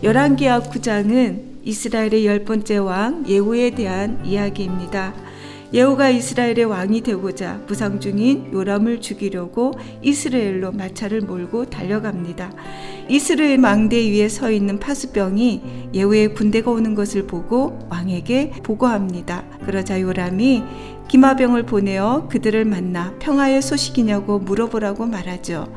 열왕기하 9장은 이스라엘의 10번째 왕 예후에 대한 이야기입니다. 예후가 이스라엘의 왕이 되고자 부상 중인 요람을 죽이려고 이스라엘로 마차를 몰고 달려갑니다. 이스라엘 망대 위에 서 있는 파수병이 예후의 군대가 오는 것을 보고 왕에게 보고합니다. 그러자 요람이 기마병을 보내어 그들을 만나 평화의 소식이냐고 물어보라고 말하죠.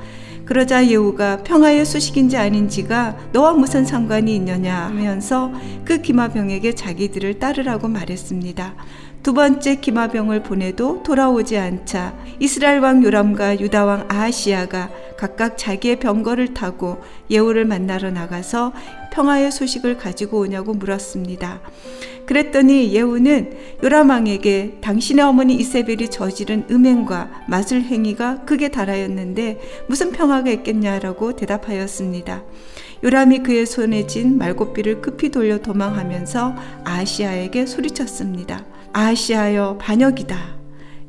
그러자 예후가 평화의 소식인지 아닌지가 너와 무슨 상관이 있느냐 하면서 그 기마병에게 자기들을 따르라고 말했습니다. 두 번째 기마병을 보내도 돌아오지 않자 이스라엘 왕 요람과 유다 왕 아하시야가 각각 자기의 병거를 타고 예후를 만나러 나가서 평화의 소식을 가지고 오냐고 물었습니다. 그랬더니 예후는 요람 왕에게 당신의 어머니 이세벨이 저지른 음행과 마술 행위가 극에 달하였는데 무슨 평화가 있겠냐라고 대답하였습니다. 요람이 그의 손에 쥔 말곶비를 급히 돌려 도망하면서 아하시야에게 소리쳤습니다. 아하시야여 반역이다.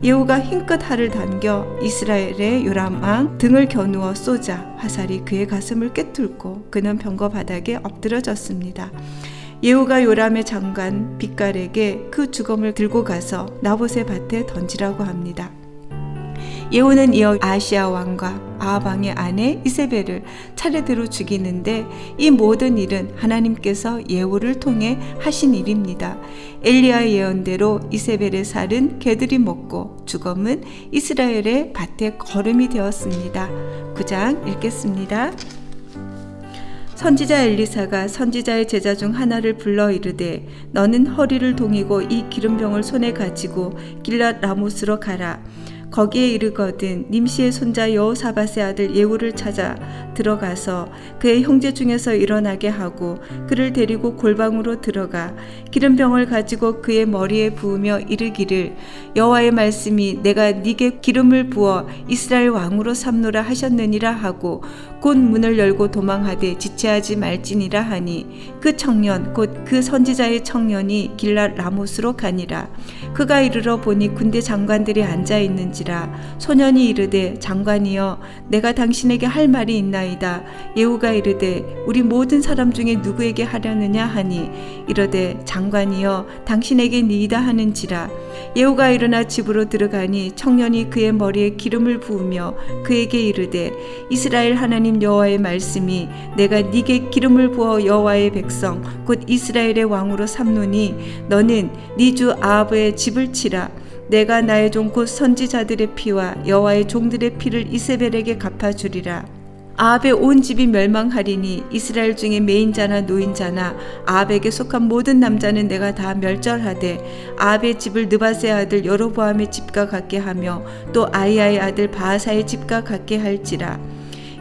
예후가 힘껏 활을 당겨 이스라엘의 요람 왕 등을 겨누어 쏘자 화살이 그의 가슴을 꿰뚫고 그는 병거 바닥에 엎드러졌습니다. 예후가 요람의 장관 빗갈에게 그 주검을 들고 가서 나봇의 밭에 던지라고 합니다. 예후는 이어 아하시야 왕과 아합 왕의 아내 이세벨을 차례대로 죽이는데 이 모든 일은 하나님께서 예후를 통해 하신 일입니다. 엘리야의 예언대로 이세벨의 살은 개들이 먹고 주검은 이스라엘의 밭에 거름이 되었습니다. 9장 읽겠습니다. 선지자 엘리사가 선지자의 제자 중 하나를 불러 이르되 너는 허리를 동이고 이 기름병을 손에 가지고 길랏 라못으로 가라. 거기에 이르거든 님시의 손자 여호사밧의 아들 예후를 찾아 들어가서 그의 형제 중에서 일어나게 하고 그를 데리고 골방으로 들어가 기름병을 가지고 그의 머리에 부으며 이르기를 여호와의 말씀이 내가 네게 기름을 부어 이스라엘 왕으로 삼노라 하셨느니라 하고 곧 문을 열고 도망하되 지체하지 말지니라 하니 그 청년 곧 그 선지자의 청년이 길랏 라못으로 가니라. 그가 이르러 보니 군대 장관들이 앉아 있는지라. 소년이 이르되 장관이여 내가 당신에게 할 말이 있나이다. 예후가 이르되 우리 모든 사람 중에 누구에게 하려느냐 하니 이르되 장관이여 당신에게 니이다 하는지라. 예후가 일어나 집으로 들어가니 청년이 그의 머리에 기름을 부으며 그에게 이르되 이스라엘 하나님 여호와의 말씀이 내가 네게 기름을 부어 여호와의 백성 곧 이스라엘의 왕으로 삼노니 너는 네 주 아합의 집을 치라. 내가 나의 종 곧 선지자들의 피와 여호와의 종들의 피를 이세벨에게 갚아주리라. 아합의 온 집이 멸망하리니 이스라엘 중에 매인자나 노인자나 아합에게 속한 모든 남자는 내가 다 멸절하되 아합의 집을 느밧의 아들 여로보암의 집과 같게 하며 또 아히야의 아들 바하사의 집과 같게 할지라.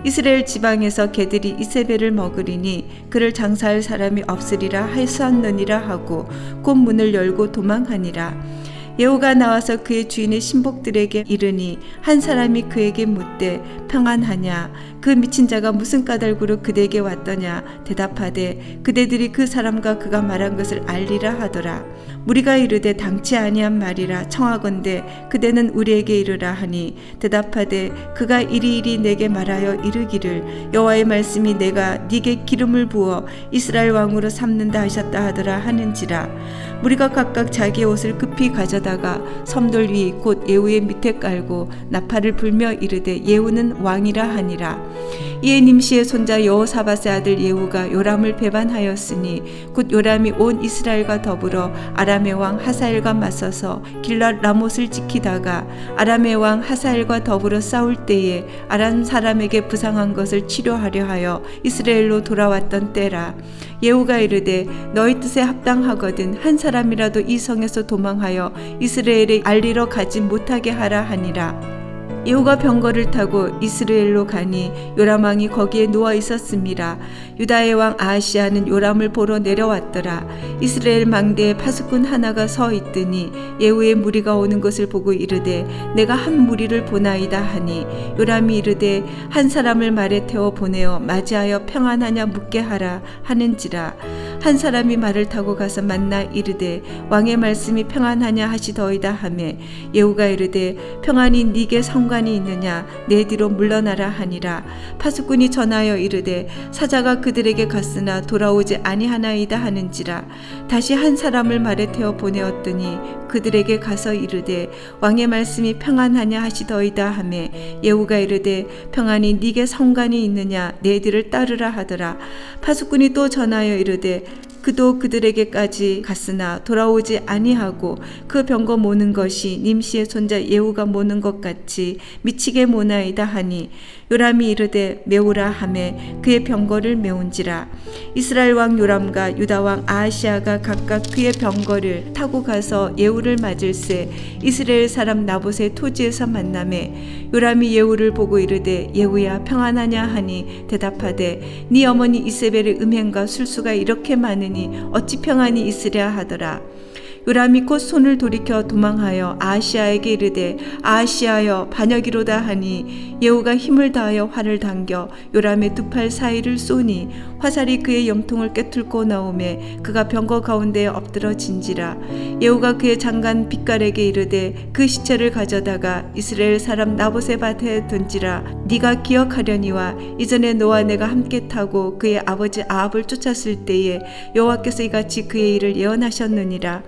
이스라엘 지방에서 개들이 이세벨을 먹으리니 그를 장사할 사람이 없으리라 하였느니라 하고 곧 문을 열고 도망하니라. 예후가 나와서 그의 주인의 신복들에게 이르니 한 사람이 그에게 묻되 평안하냐 그 미친 자가 무슨 까닭으로 그대에게 왔더냐 대답하되 그대들이 그 사람과 그가 말한 것을 알리라 하더라. 무리가 이르되 당치 아니한 말이라 청하건대 그대는 우리에게 이르라 하니 대답하되 그가 이리이리 내게 말하여 이르기를 여호와의 말씀이 내가 네게 기름을 부어 이스라엘 왕으로 삼는다 하셨다 하더라 하는지라. 무리가 각각 자기의 옷을 급히 가져다가 섬돌 위 곧 예후의 밑에 깔고 나팔을 불며 이르되 예후는 왕이라 하니라. 이에 님시의 손자 여호사밧의 아들 예후가 요람을 배반하였으니 곧 요람이 온 이스라엘과 더불어 아람의 왕 하사엘과 맞서서 길랏 라못을 지키다가 아람의 왕 하사엘과 더불어 싸울 때에 아람 사람에게 부상한 것을 치료하려 하여 이스라엘로 돌아왔던 때라. 예후가 이르되 너희 뜻에 합당하거든 한 사람이라도 이 성에서 도망하여 이스라엘에 알리러 가지 못하게 하라 하니라. 예후가 병거를 타고 이스라엘로 가니 요람 왕이 거기에 누워 있었습니다. 유다의 왕 아하시야는 요람을 보러 내려왔더라. 이스라엘 망대에 파수꾼 하나가 서 있더니 예후의 무리가 오는 것을 보고 이르되 내가 한 무리를 보나이다 하니 요람이 이르되 한 사람을 말에 태워 보내어 맞이하여 평안하냐 묻게 하라 하는지라. 한 사람이 말을 타고 가서 만나 이르되 왕의 말씀이 평안하냐 하시더이다 하매 예후가 이르되 평안이 네게 상관이 있느냐 내 뒤로 물러나라 하니라. 파수꾼이 전하여 이르되 사자가 그들에게 갔으나 돌아오지 아니하나이다 하는지라. 다시 한 사람을 말에 태워 보내었더니 그들에게 가서 이르되 왕의 말씀이 평안하냐 하시더이다 하매 예후가 이르되 평안이 네게 상관이 있느냐 내 뒤를 따르라 하더라. 파수꾼이 또 전하여 이르되 그도 그들에게까지 갔으나 돌아오지 아니하고 그 병거 모는 것이 님시의 손자 예후가 모는 것 같이 미치게 모나이다 하니 요람이 이르되 메우라 하매 그의 병거를 메운지라. 이스라엘 왕 요람과 유다 왕 아하시아가 각각 그의 병거를 타고 가서 예후를 맞을새 이스라엘 사람 나봇의 토지에서 만나매 요람이 예후를 보고 이르되 예후야 평안하냐 하니 대답하되 네 어머니 이세벨의 음행과 술수가 이렇게 많으니 어찌 평안이 있으랴 하더라. 요람이 곧 손을 돌이켜 도망하여 아하시아에게 이르되 아하시아여 반역이로다 하니 예후가 힘을 다하여 활을 당겨 요람의 두 팔 사이를 쏘니 화살이 그의 염통을 꿰뚫고 나오매 그가 병거 가운데에 엎드러진지라. 예후가 그의 장관 빛깔에게 이르되 그 시체를 가져다가 이스라엘 사람 나봇의 밭에 던지라. 네가 기억하려니와 이전에 너와 내가 함께 타고 그의 아버지 아합을 쫓았을 때에 여호와께서 이같이 그의 일을 예언하셨느니라.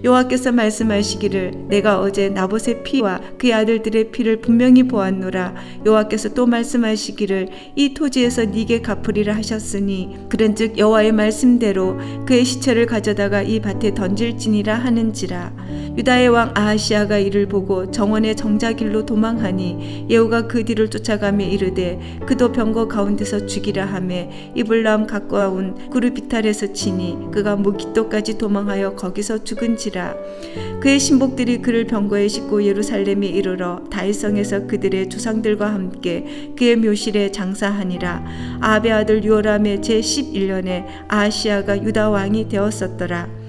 여호와께서 말씀하시기를 내가 어제 나봇의 피와 그의 아들들의 피를 분명히 보았노라. 여호와께서 또 말씀하시기를 이 토지에서 네게 갚으리라 하셨으니 그런즉 여호와의 말씀대로 그의 시체를 가져다가 이 밭에 던질지니라 하는지라. 유다의 왕 아하시아가 이를 보고 정원의 정자길로 도망하니 예후가 그 뒤를 쫓아가며 이르되 그도 병거 가운데서 죽이라 하매 이블람 가까운 구르비탈에서 치니 그가 무기토까지 도망하여 거기서 죽은지라. 그의 신복들이 그를 병거에 싣고 예루살렘에 이르러 다윗성에서 그들의 조상들과 함께 그의 묘실에 장사하니라. 아합의 아들 요람의 제11년에 아하시아가 유다 왕이 되었었더라.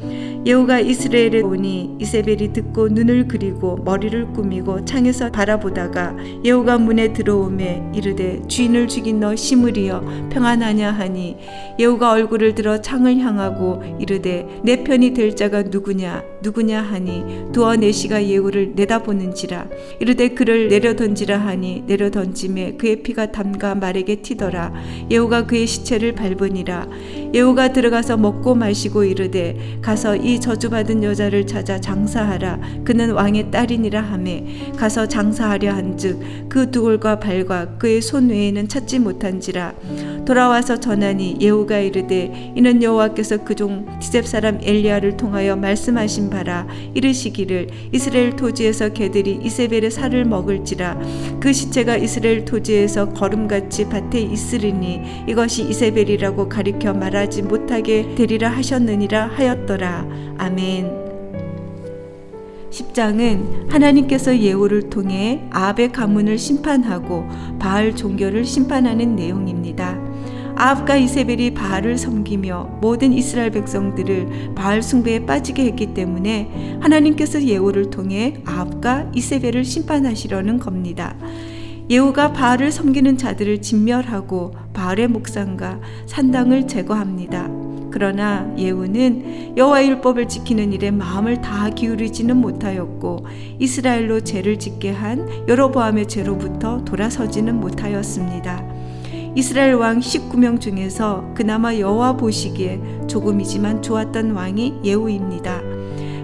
예후가 이스라엘에 오니 이세벨이 듣고 눈을 그리고 머리를 꾸미고 창에서 바라보다가 예후가 문에 들어오매 이르되 주인을 죽인 너 시므리여 평안하냐 하니 예후가 얼굴을 들어 창을 향하고 이르되 내 편이 될 자가 누구냐 하니 두어 내시가 예후를 내다보는지라. 이르되 그를 내려 던지라 하니 내려 던짐에 그의 피가 담가 말에게 튀더라. 예후가 그의 시체를 밟으니라. 예후가 들어가서 먹고 마시고 이르되 가서 이 저주받은 여자를 찾아 장사하라. 그는 왕의 딸이니라 하매 가서 장사하려 한즉 그 두골과 발과 그의 손 외에는 찾지 못한지라. 돌아와서 전하니 예후가 이르되 이는 여호와께서 그종 디셉 사람 엘리야를 통하여 말씀하신 바라. 이르시기를 이스라엘 토지에서 개들이 이세벨의 살을 먹을지라. 그 시체가 이스라엘 토지에서 거름같이 밭에 있으리니 이것이 이세벨이라고 가리켜 말하지 못하게 되리라 하셨느니라 하였더라. 아멘. 10장은 하나님께서 예후를 통해 아합의 가문을 심판하고 바알 종교를 심판하는 내용입니다. 아합과 이세벨이 바알을 섬기며 모든 이스라엘 백성들을 바알 숭배에 빠지게 했기 때문에 하나님께서 예후를 통해 아합과 이세벨을 심판하시려는 겁니다. 예후가 바알을 섬기는 자들을 진멸하고 바알의 목상과 산당을 제거합니다. 그러나 예후는 여호와의 율법을 지키는 일에 마음을 다 기울이지는 못하였고 이스라엘로 죄를 짓게 한 여로보암의 죄로부터 돌아서지는 못하였습니다. 이스라엘 왕 19명 중에서 그나마 여호와 보시기에 조금이지만 좋았던 왕이 예후입니다.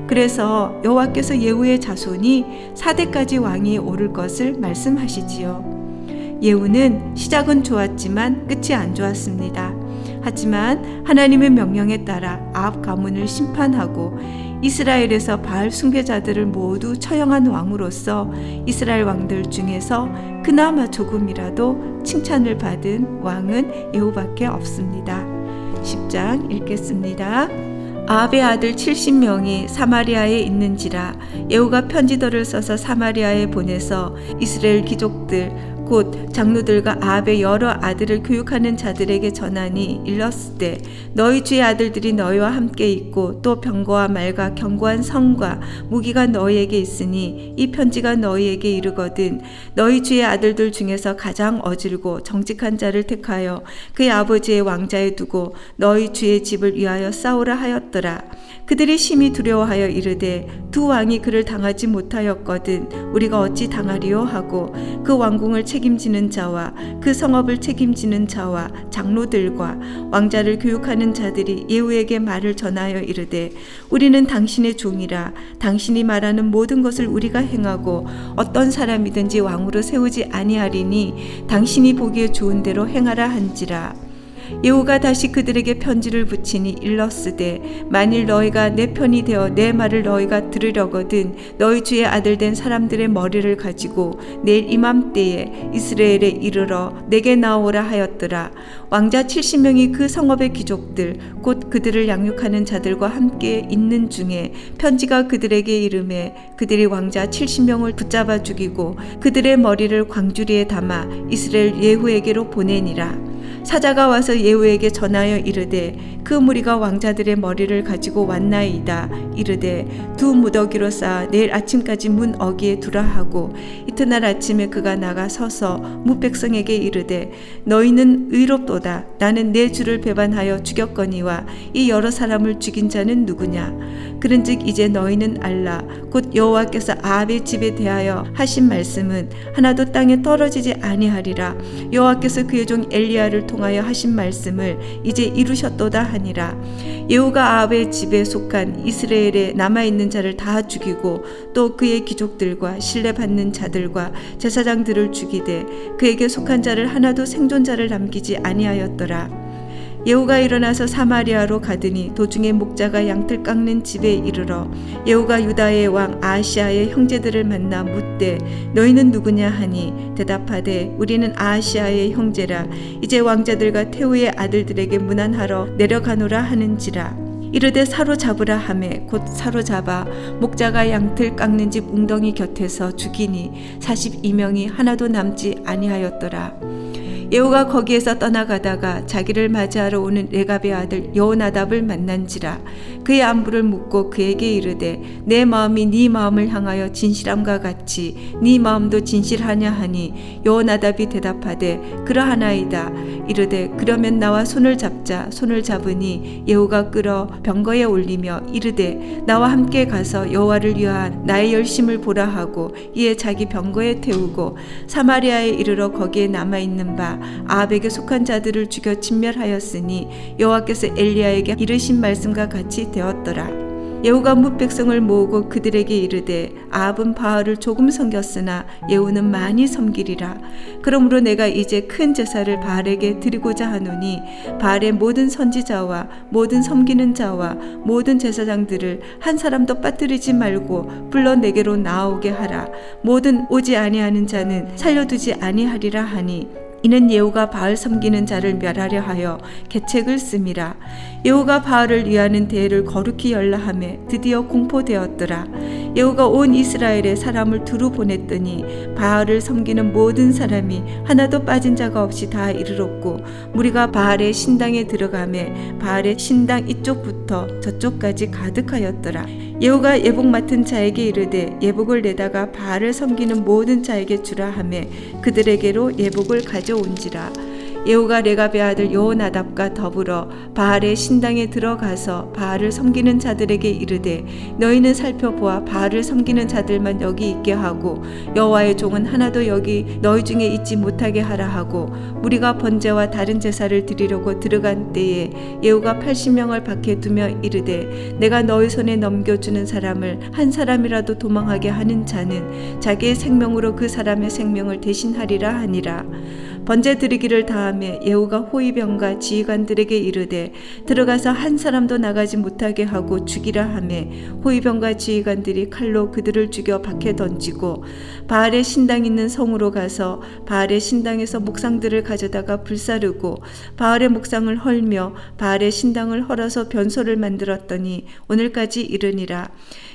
그래서 여호와께서 예후의 자손이 4대까지 왕이 오를 것을 말씀하시지요. 예후는 시작은 좋았지만 끝이 안 좋았습니다. 하지만 하나님의 명령에 따라 아합 가문을 심판하고 이스라엘에서 바알 숭배자들을 모두 처형한 왕으로서 이스라엘 왕들 중에서 그나마 조금이라도 칭찬을 받은 왕은 예후밖에 없습니다. 10장 읽겠습니다. 아합의 아들 70명이 사마리아에 있는지라. 예후가 편지도를 써서 사마리아에 보내서 이스라엘 귀족들 곧 장로들과 아합의 여러 아들을 교육하는 자들에게 전하니 일렀으되 너희 주의 아들들이 너희와 함께 있고 또 병거와 말과 견고한 성과 무기가 너희에게 있으니 이 편지가 너희에게 이르거든 너희 주의 아들들 중에서 가장 어질고 정직한 자를 택하여 그의 아버지의 왕자에 두고 너희 주의 집을 위하여 싸우라 하였더라. 그들이 심히 두려워하여 이르되 두 왕이 그를 당하지 못하였거든 우리가 어찌 당하리요 하고 그 왕궁을 책임지는 자와 그 성읍을 책임지는 자와 장로들과 왕자를 교육하는 자들이 예후에게 말을 전하여 이르되 우리는 당신의 종이라 당신이 말하는 모든 것을 우리가 행하고 어떤 사람이든지 왕으로 세우지 아니하리니 당신이 보기에 좋은 대로 행하라 한지라. 예후가 다시 그들에게 편지를 붙이니 일렀으되 만일 너희가 내 편이 되어 내 말을 너희가 들으려거든 너희 주의 아들 된 사람들의 머리를 가지고 내일 이맘때에 이스라엘에 이르러 내게 나오라 하였더라. 왕자 70명이 그 성읍의 귀족들 곧 그들을 양육하는 자들과 함께 있는 중에 편지가 그들에게 이르매 그들이 왕자 70명을 붙잡아 죽이고 그들의 머리를 광주리에 담아 이스라엘 예후에게로 보내니라. 사자가 와서 예후에게 전하여 이르되 그 무리가 왕자들의 머리를 가지고 왔나이다. 이르되 두 무더기로 쌓아 내일 아침까지 문 어귀에 두라 하고 이튿날 아침에 그가 나가 서서 무백성에게 이르되 너희는 의롭도다. 나는 내 주를 배반하여 죽였거니와 이 여러 사람을 죽인 자는 누구냐. 그런즉 이제 너희는 알라. 곧 여호와께서 아합의 집에 대하여 하신 말씀은 하나도 땅에 떨어지지 아니하리라. 여호와께서 그의 종 엘리야를 통하여 하신 말씀을 이제 이루셨도다 하니라. 예후가 아합의 집에 속한 이스라엘에 남아있는 자를 다 죽이고 또 그의 귀족들과 신뢰받는 자들과 제사장들을 죽이되 그에게 속한 자를 하나도 생존자를 남기지 아니하였더라. 예후가 일어나서 사마리아로 가더니 도중에 목자가 양틀 깎는 집에 이르러 예후가 유다의 왕 아하시아의 형제들을 만나 묻되 너희는 누구냐 하니 대답하되 우리는 아하시아의 형제라. 이제 왕자들과 태후의 아들들에게 문안하러 내려가노라 하는지라. 이르되 사로잡으라 하매 곧 사로잡아 목자가 양틀 깎는 집 웅덩이 곁에서 죽이니 42명이 하나도 남지 아니하였더라. 예후가 거기에서 떠나가다가 자기를 맞이하러 오는 레갑의 아들 여호나답을 만난지라. 그의 안부를 묻고 그에게 이르되 내 마음이 네 마음을 향하여 진실함과 같이 네 마음도 진실하냐 하니 여호나답이 대답하되 그러하나이다. 이르되 그러면 나와 손을 잡자. 손을 잡으니 예후가 끌어 병거에 올리며 이르되 나와 함께 가서 여호와를 위한 나의 열심을 보라 하고 이에 자기 병거에 태우고 사마리아에 이르러 거기에 남아있는 바 아합에게 속한 자들을 죽여 진멸하였으니 여호와께서 엘리야에게 이르신 말씀과 같이 되었더라. 예후가 뭇백성을 모으고 그들에게 이르되 아합은 바알을 조금 섬겼으나 예후는 많이 섬기리라. 그러므로 내가 이제 큰 제사를 바알에게 드리고자 하노니 바알의 모든 선지자와 모든 섬기는 자와 모든 제사장들을 한 사람도 빠뜨리지 말고 불러 내게로 나오게 하라. 모든 오지 아니하는 자는 살려두지 아니하리라 하니 이는 예후가 바알 섬기는 자를 멸하려 하여 계책을 씀이라. 예후가 바알을 위하는 대회를 거룩히 열라 하매 드디어 공포되었더라. 예후가 온 이스라엘에 사람을 두루 보냈더니 바알을 섬기는 모든 사람이 하나도 빠진 자가 없이 다 이르렀고 무리가 바알의 신당에 들어가매 바알의 신당 이쪽부터 저쪽까지 가득하였더라. 예후가 예복 맡은 자에게 이르되 예복을 내다가 바알을 섬기는 모든 자에게 주라 하매 그들에게로 예복을 가져온지라. 예후가 레갑의 아들 여호나답과 더불어 바알의 신당에 들어가서 바알을 섬기는 자들에게 이르되 너희는 살펴보아 바알을 섬기는 자들만 여기 있게 하고 여호와의 종은 하나도 여기 너희 중에 있지 못하게 하라 하고 무리가 번제와 다른 제사를 드리려고 들어간 때에 예후가 80명을 밖에 두며 이르되 내가 너희 손에 넘겨주는 사람을 한 사람이라도 도망하게 하는 자는 자기의 생명으로 그 사람의 생명을 대신하리라 하니라. 번제 드리기를 다하며 예후가 호위병과 지휘관들에게 이르되 들어가서 한 사람도 나가지 못하게 하고 죽이라 하며 호위병과 지휘관들이 칼로 그들을 죽여 밖에 던지고 바알의 신당 있는 성으로 가서 바알의 신당에서 목상들을 가져다가 불사르고 바알의 목상을 헐며 바알의 신당을 헐어서 변소를 만들었더니 오늘까지 이르니라.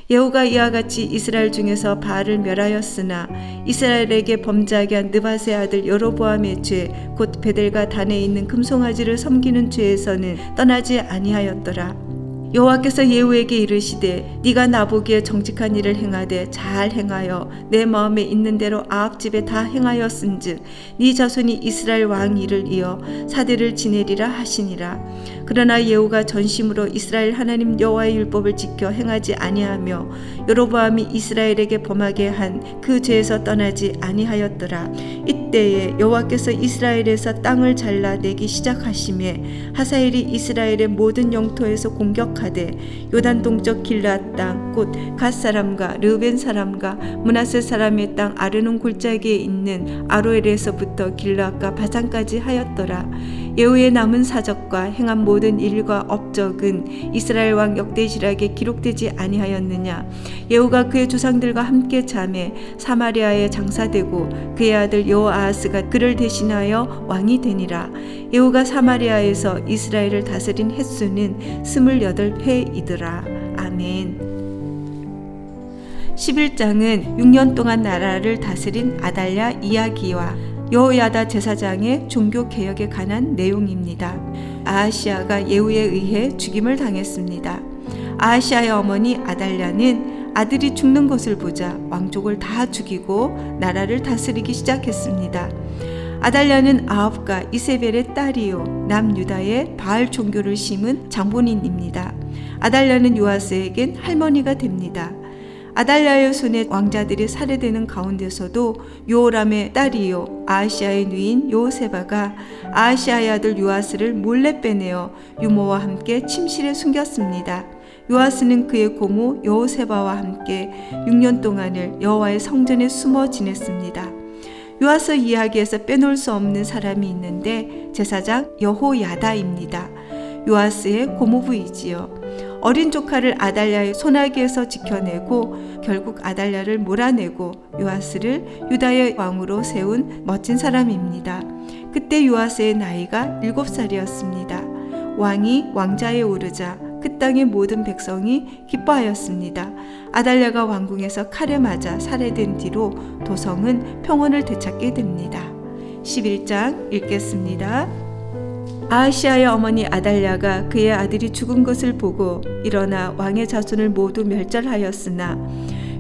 예후가 이와 같이 이스라엘 중에서 바알을 멸하였으나 이스라엘에게 범죄하게 한 느밧의 아들 여로보암의 죄 곧 베델과 단에 있는 금송아지를 섬기는 죄에서는 떠나지 아니하였더라. 여호와께서 예후에게 이르시되 네가 나보기에 정직한 일을 행하되 잘 행하여 내 마음에 있는 대로 아합 집에 다 행하였은즉 네 자손이 이스라엘 왕 일을 이어 사대를 지내리라 하시니라. 그러나 예후가 전심으로 이스라엘 하나님 여호와의 율법을 지켜 행하지 아니하며 여로보암이 이스라엘에게 범하게 한 그 죄에서 떠나지 아니하였더라. 이때에 여호와께서 이스라엘에서 땅을 잘라내기 시작하심에 하사엘이 이스라엘의 모든 영토에서 공격하되 요단 동쪽 길르앗 땅 곧 갓 사람과 르벤 사람과 므낫세 사람의 땅 아르논 골짜기에 있는 아로엘에서부터 길르앗과 바산까지 하였더라. 예후의 남은 사적과 행한 모든 일과 업적은 이스라엘 왕 역대지락에 기록되지 아니하였느냐. 예후가 그의 조상들과 함께 잠에 사마리아에 장사되고 그의 아들 여호아하스가 그를 대신하여 왕이 되니라. 예후가 사마리아에서 이스라엘을 다스린 횟수는 28회이더라. 아멘. 11장은 6년 동안 나라를 다스린 아달랴 이야기와 여호야다 제사장의 종교 개혁에 관한 내용입니다. 아하시아가 예후에 의해 죽임을 당했습니다. 아하시아의 어머니 아달랴는 아들이 죽는 것을 보자 왕족을 다 죽이고 나라를 다스리기 시작했습니다. 아달랴는 아합과 이세벨의 딸이요 남유다의 바알 종교를 심은 장본인입니다. 아달랴는 요아스에겐 할머니가 됩니다. 아달랴의 손에 왕자들이 살해되는 가운데서도 요람의 딸이요 아하시아의 누인 요세바가 아하시아의 아들 요아스를 몰래 빼내어 유모와 함께 침실에 숨겼습니다. 요아스는 그의 고모 여호세바와 함께 6년 동안을 여호와의 성전에 숨어 지냈습니다. 요아스 이야기에서 빼놓을 수 없는 사람이 있는데 제사장 여호야다입니다. 요아스의 고모부이지요. 어린 조카를 아달랴의 손아귀에서 지켜내고 결국 아달랴를 몰아내고 요아스를 유다의 왕으로 세운 멋진 사람입니다. 그때 요아스의 나이가 7살이었습니다. 왕이 왕자에 오르자 그 땅의 모든 백성이 기뻐하였습니다. 아달랴가 왕궁에서 칼에 맞아 살해된 뒤로 도성은 평온을 되찾게 됩니다. 11장 읽겠습니다. 아하시아의 어머니 아달랴가 그의 아들이 죽은 것을 보고 일어나 왕의 자손을 모두 멸절하였으나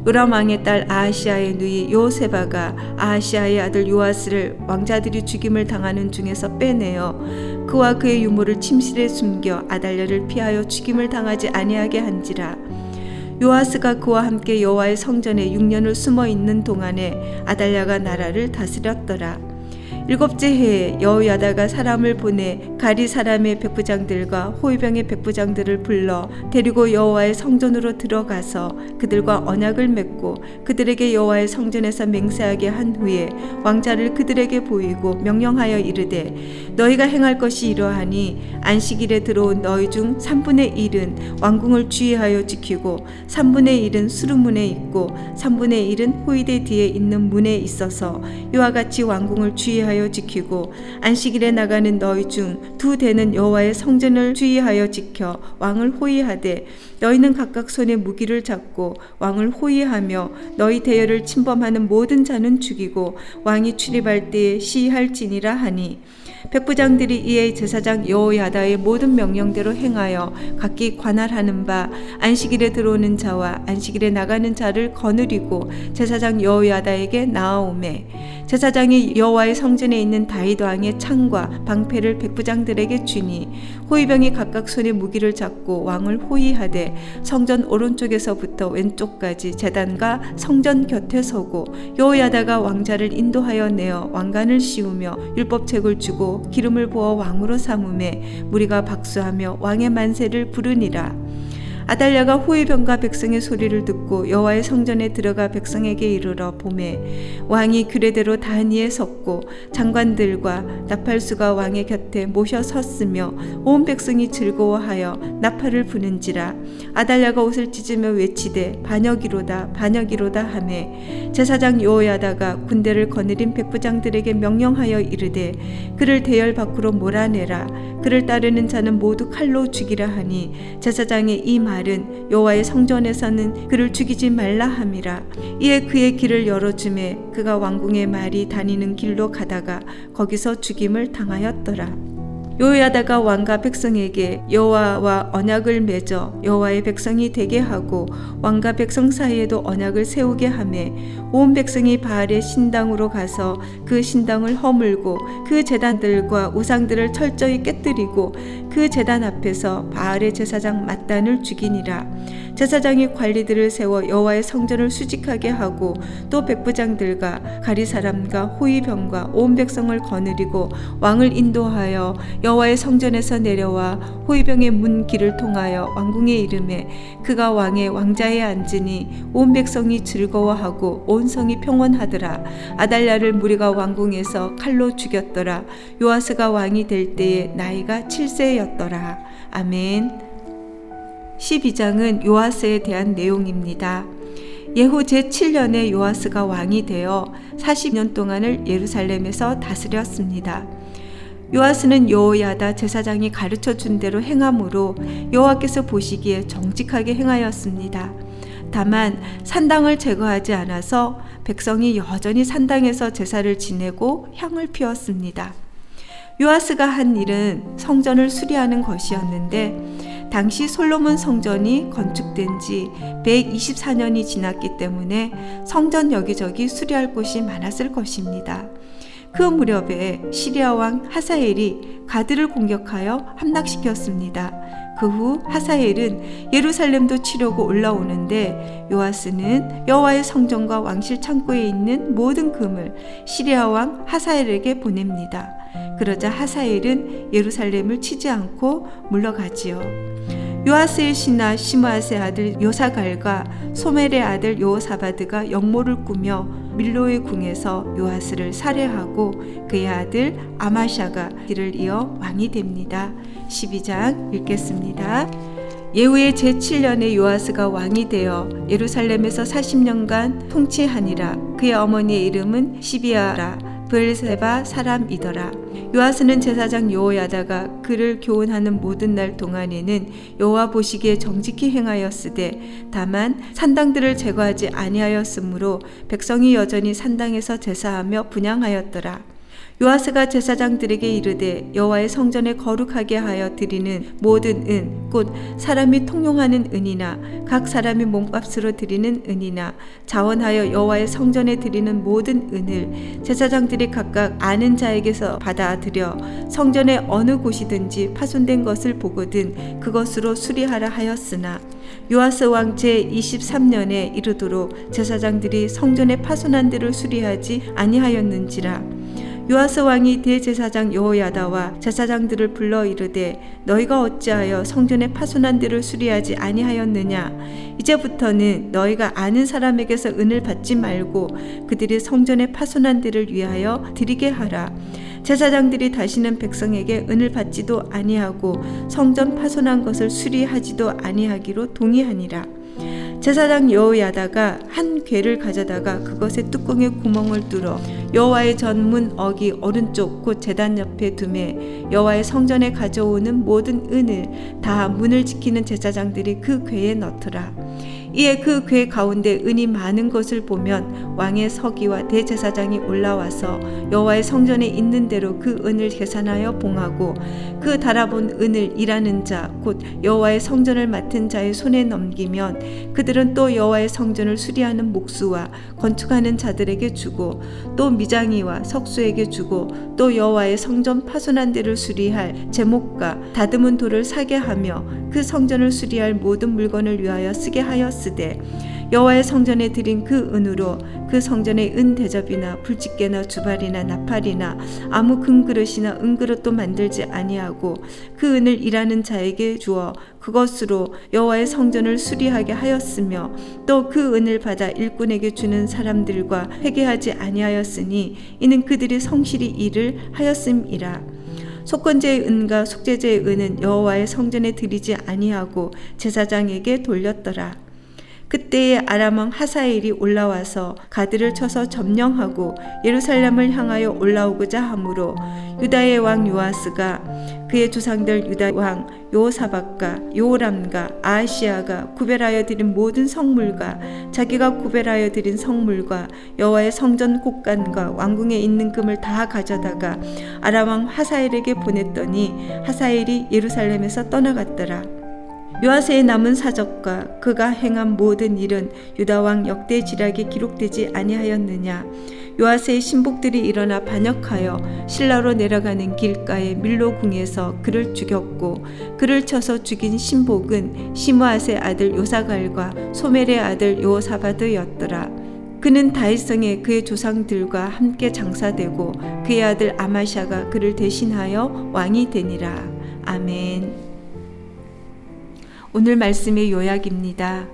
요람 왕의 딸 아하시아의 누이 요세바가 아하시아의 아들 요아스를 왕자들이 죽임을 당하는 중에서 빼내어 그와 그의 유모를 침실에 숨겨 아달랴를 피하여 죽임을 당하지 아니하게 한지라. 요아스가 그와 함께 여호와의 성전에 6년을 숨어 있는 동안에 아달랴가 나라를 다스렸더라. 7째 해에 여호야다가 사람을 보내 가리 사람의 백부장들과 호위병의 백부장들을 불러 데리고 여호와의 성전으로 들어가서 그들과 언약을 맺고 그들에게 여호와의 성전에서 맹세하게 한 후에 왕자를 그들에게 보이고 명령하여 이르되 너희가 행할 것이 이러하니 안식일에 들어온 너희 중 3분의 1은 왕궁을 주의하여 지키고 3분의 1은 수르문에 있고 3분의 1은 호위대 뒤에 있는 문에 있어서 이와 같이 왕궁을 주의하여 지키고 안식일에 나가는 너희 중 2대는 여호와의 성전을 주의하여 지켜 왕을 호위하되 너희는 각각 손에 무기를 잡고 왕을 호위하며 너희 대열을 침범하는 모든 자는 죽이고 왕이 출입할 때에 시할지니라 하니 백부장들이 이에 제사장 여호야다의 모든 명령대로 행하여 각기 관할하는 바 안식일에 들어오는 자와 안식일에 나가는 자를 거느리고 제사장 여호야다에게 나아오매 제사장이 여호와의 성전에 있는 다윗 왕의 창과 방패를 백부장들에게 주니 호위병이 각각 손에 무기를 잡고 왕을 호위하되 성전 오른쪽에서부터 왼쪽까지 제단과 성전 곁에 서고 여호야다가 왕자를 인도하여 내어 왕관을 씌우며 율법책을 주고 기름을 부어 왕으로 삼음에 무리가 박수하며 왕의 만세를 부르니라. 아달랴가 호위병과 백성의 소리를 듣고 여호와의 성전에 들어가 백성에게 이르러 보매 왕이 규례대로 단위에 섰고 장관들과 나팔수가 왕의 곁에 모셔 섰으며 온 백성이 즐거워하여 나팔을 부는지라. 아달랴가 옷을 찢으며 외치되 반역이로다 반역이로다 하매 제사장 여호야다가 군대를 거느린 백부장들에게 명령하여 이르되 그를 대열 밖으로 몰아내라. 그를 따르는 자는 모두 칼로 죽이라 하니 제사장의 이 말은 여호와의 성전에서는 그를 죽이지 말라 함이라. 이에 그의 길을 열어주매 그가 왕궁의 말이 다니는 길로 가다가 거기서 죽임을 당하였더라. 요야다가 왕과 백성에게 여호와와 언약을 맺어 여호와의 백성이 되게 하고 왕과 백성 사이에도 언약을 세우게 하매 온 백성이 바알의 신당으로 가서 그 신당을 허물고 그 제단들과 우상들을 철저히 깨뜨리고 그 제단 앞에서 바알의 제사장 맏단을 죽이니라. 제사장이 관리들을 세워 여호와의 성전을 수직하게 하고 또 백부장들과 가리 사람과 호위병과 온 백성을 거느리고 왕을 인도하여 여호와의 성전에서 내려와 호위병의 문 길을 통하여 왕궁에 이르매 그가 왕의 왕자에 앉으니 온 백성이 즐거워하고 온 성이 평온하더라. 아달랴를 무리가 왕궁에서 칼로 죽였더라. 요아스가 왕이 될 때에 나이가 7세였더라. 아멘. 12장은 요아스에 대한 내용입니다. 예후 제7년에 요아스가 왕이 되어 40년 동안을 예루살렘에서 다스렸습니다. 요아스는 여호야다 제사장이 가르쳐 준 대로 행함으로 여호와께서 보시기에 정직하게 행하였습니다. 다만 산당을 제거하지 않아서 백성이 여전히 산당에서 제사를 지내고 향을 피웠습니다. 요아스가 한 일은 성전을 수리하는 것이었는데 당시 솔로몬 성전이 건축된 지 124년이 지났기 때문에 성전 여기저기 수리할 곳이 많았을 것입니다. 그 무렵에 시리아 왕 하사엘이 가드를 공격하여 함락시켰습니다. 그 후 하사엘은 예루살렘도 치려고 올라오는데 요아스는 여호와의 성전과 왕실 창고에 있는 모든 금을 시리아 왕 하사엘에게 보냅니다. 그러자 하사엘은 예루살렘을 치지 않고 물러가지요. 요아스의 신하 시므아스의 아들 요사갈과 소멜의 아들 여호사바드가 역모를 꾸며 밀로의 궁에서 요아스를 살해하고 그의 아들 아마샤가 길을 이어 왕이 됩니다. 12장 읽겠습니다. 예후의 제7년에 요아스가 왕이 되어 예루살렘에서 40년간 통치하니라. 그의 어머니의 이름은 시비아라. 브엘세바 사람이더라. 요아스는 제사장 여호야다가 그를 교훈하는 모든 날 동안에는 여호와 보시기에 정직히 행하였으되 다만 산당들을 제거하지 아니하였으므로 백성이 여전히 산당에서 제사하며 분향하였더라. 요아스가 제사장들에게 이르되 여호와의 성전에 거룩하게 하여 드리는 모든 은, 곧 사람이 통용하는 은이나 각 사람이 몸값으로 드리는 은이나 자원하여 여호와의 성전에 드리는 모든 은을 제사장들이 각각 아는 자에게서 받아들여 성전의 어느 곳이든지 파손된 것을 보거든 그것으로 수리하라 하였으나 요아스 왕 제23년에 이르도록 제사장들이 성전의 파손한 데를 수리하지 아니하였는지라. 요아스 왕이 대제사장 여호야다와 제사장들을 불러 이르되 너희가 어찌하여 성전의 파손한 데를 수리하지 아니하였느냐. 이제부터는 너희가 아는 사람에게서 은을 받지 말고 그들이 성전의 파손한 데를 위하여 드리게 하라. 제사장들이 다시는 백성에게 은을 받지도 아니하고 성전 파손한 것을 수리하지도 아니하기로 동의하니라. 제사장 여호야다가 한 궤를 가져다가 그것의 뚜껑에 구멍을 뚫어 여호와의 전문 어기 오른쪽 곧 제단 옆에 두매 여호와의 성전에 가져오는 모든 은을 다 문을 지키는 제사장들이 그 궤에 넣더라. 이에 그 궤 가운데 은이 많은 것을 보면 왕의 서기와 대제사장이 올라와서 여호와의 성전에 있는 대로 그 은을 계산하여 봉하고 그 달아본 은을 일하는 자 곧 여호와의 성전을 맡은 자의 손에 넘기면 그들은 또 여호와의 성전을 수리하는 목수와 건축하는 자들에게 주고 또 미장이와 석수에게 주고 또 여호와의 성전 파손한 데를 수리할 제목과 다듬은 돌을 사게 하며 그 성전을 수리할 모든 물건을 위하여 쓰게 하였으되 여호와의 성전에 드린 그 은으로 그 성전의 은 대접이나 불집게나 주발이나 나팔이나 아무 금그릇이나 은그릇도 만들지 아니하고 그 은을 일하는 자에게 주어 그것으로 여호와의 성전을 수리하게 하였으며 또 그 은을 받아 일꾼에게 주는 사람들과 회개하지 아니하였으니 이는 그들이 성실히 일을 하였음이라. 속건제의 은과 속죄제의 은은 여호와의 성전에 드리지 아니하고 제사장에게 돌렸더라. 그때에 아람 왕 하사엘이 올라와서 가드를 쳐서 점령하고 예루살렘을 향하여 올라오고자 하므로 유다의 왕 요아스가 그의 조상들 유다 왕 여호사밧과 여호람과 아하시야가 구별하여 드린 모든 성물과 자기가 구별하여 드린 성물과 여호와의 성전 곳간과 왕궁에 있는 금을 다 가져다가 아람 왕 하사엘에게 보냈더니 하사엘이 예루살렘에서 떠나갔더라. 요아스의 남은 사적과 그가 행한 모든 일은 유다 왕 역대 지략에 기록되지 아니하였느냐. 요아스의 신복들이 일어나 반역하여 실라로 내려가는 길가의 밀로궁에서 그를 죽였고 그를 쳐서 죽인 신복은 시므앗의 아들 요사갈과 소멜의 아들 여호사바드였더라. 그는 다윗성에 그의 조상들과 함께 장사되고 그의 아들 아마샤가 그를 대신하여 왕이 되니라. 아멘. 오늘 말씀의 요약입니다.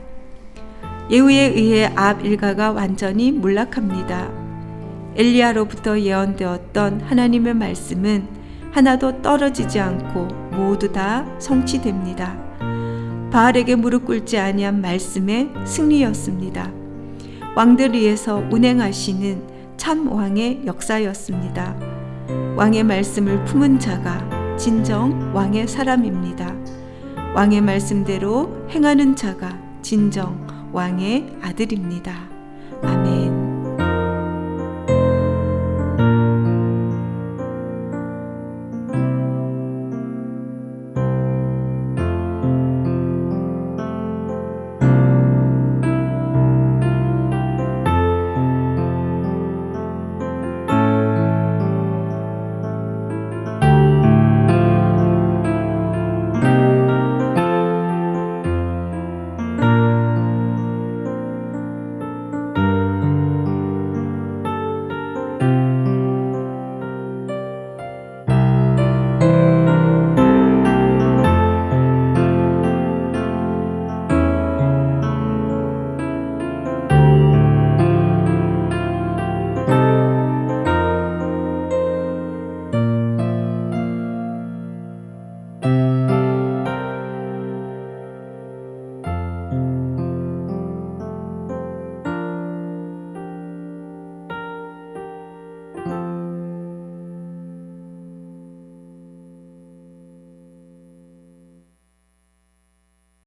예후에 의해 아합 일가가 완전히 몰락합니다. 엘리야로부터 예언되었던 하나님의 말씀은 하나도 떨어지지 않고 모두 다 성취됩니다. 바알에게 무릎 꿇지 아니한 말씀의 승리였습니다. 왕들 위에서 운행하시는 참 왕의 역사였습니다. 왕의 말씀을 품은 자가 진정 왕의 사람입니다. 왕의 말씀대로 행하는 자가 진정 왕의 아들입니다.